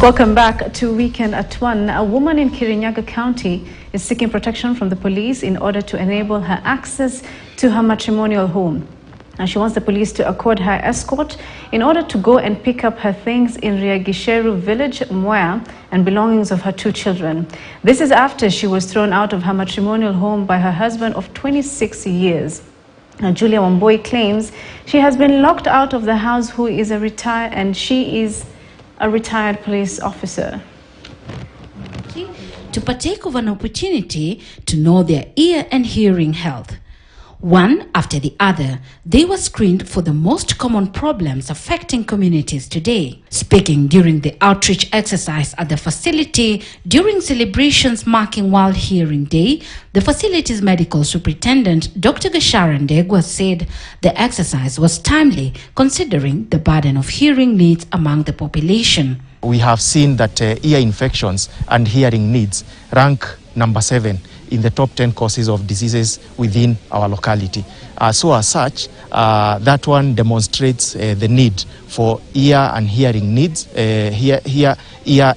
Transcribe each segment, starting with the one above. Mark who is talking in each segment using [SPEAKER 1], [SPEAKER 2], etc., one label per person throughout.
[SPEAKER 1] Welcome back to Weekend at 1. A woman in Kirinyaga County is seeking protection from the police in order to enable her access to her matrimonial home. And she wants the police to accord her escort in order to go and pick up her things in Riagisheru village, Mwea, and belongings of her 2 children. This is after she was thrown out of her matrimonial home by her husband of 26 years. Now, Julia Wamboi claims she has been locked out of the house, she is a retired police officer.
[SPEAKER 2] To partake of an opportunity to know their ear and hearing health. One after the other, they were screened for the most common problems affecting communities today. Speaking during the outreach exercise at the facility during celebrations marking World Hearing Day, the facility's medical superintendent, Dr. Gashara Ndegwa, said the exercise was timely considering the burden of hearing needs among the population.
[SPEAKER 3] We have seen that ear infections and hearing needs rank number 7 in the top 10 causes of diseases within our locality. So as such, that one demonstrates the need for ear and hearing needs, ear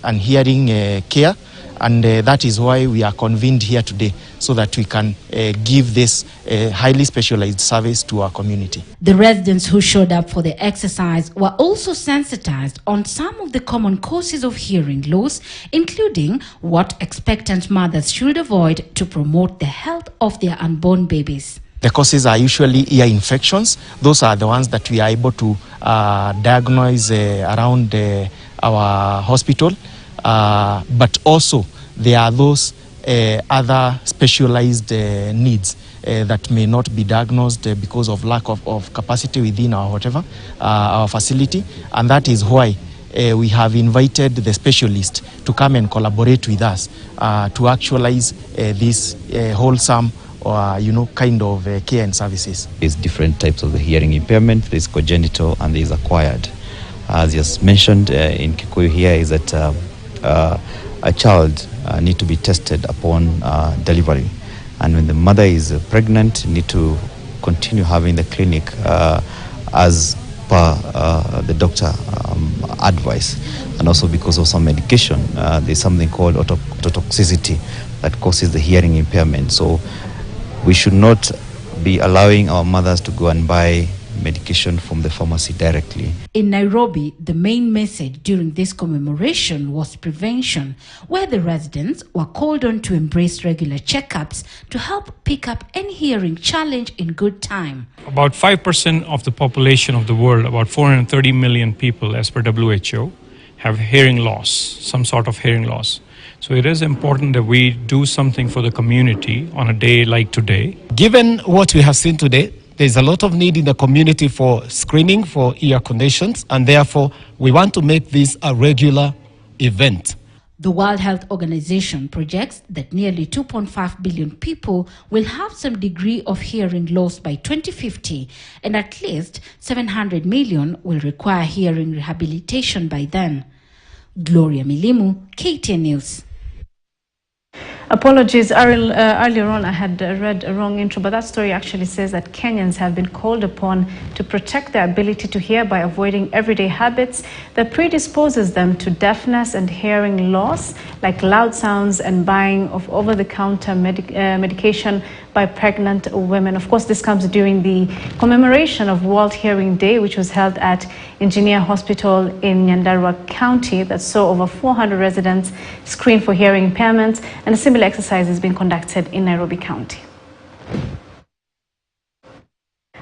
[SPEAKER 3] and hearing care, and that is why we are convened here today, so that we can give this highly specialized service to our community.
[SPEAKER 2] The residents who showed up for the exercise were also sensitized on some of the common causes of hearing loss, including what expectant mothers should avoid to promote the health of their unborn babies.
[SPEAKER 3] The causes are usually ear infections. Those are the ones that we are able to diagnose around our hospital. But also there are those other specialized needs that may not be diagnosed because of lack of capacity within our facility, and that is why we have invited the specialist to come and collaborate with us to actualize this wholesome kind of care and services.
[SPEAKER 4] There's different types of the hearing impairment. There's congenital and there's acquired. As just mentioned in Kikuyu here is that a child need to be tested upon delivery, and when the mother is pregnant, need to continue having the clinic as per the doctor advice, and also because of some medication, there's something called ototoxicity that causes the hearing impairment. So we should not be allowing our mothers to go and buy medication from the pharmacy directly.
[SPEAKER 2] In Nairobi, the main message during this commemoration was prevention, where the residents were called on to embrace regular checkups to help pick up any hearing challenge in good time.
[SPEAKER 5] About 5% of the population of the world, about 430 million people as per WHO, have hearing loss, some sort of hearing loss. So it is important that we do something for the community on a day like today.
[SPEAKER 6] Given what we have seen today, there's a lot of need in the community for screening for ear conditions, and therefore we want to make this a regular event.
[SPEAKER 2] The World Health Organization projects that nearly 2.5 billion people will have some degree of hearing loss by 2050, and at least 700 million will require hearing rehabilitation by then. Gloria Milimu, KTN News.
[SPEAKER 1] Apologies, earlier on I had read a wrong intro, but that story actually says that Kenyans have been called upon to protect their ability to hear by avoiding everyday habits that predisposes them to deafness and hearing loss, like loud sounds and buying of over-the-counter medication by pregnant women. Of course, this comes during the commemoration of World Hearing Day, which was held at Engineer Hospital in Nyandarua County, that saw over 400 residents screened for hearing impairments, and a similar exercise is being conducted in Nairobi County.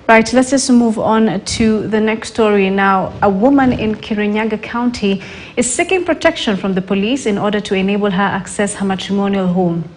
[SPEAKER 1] Right, let's just move on to the next story now. A woman in Kirinyaga County is seeking protection from the police in order to enable her access her matrimonial home.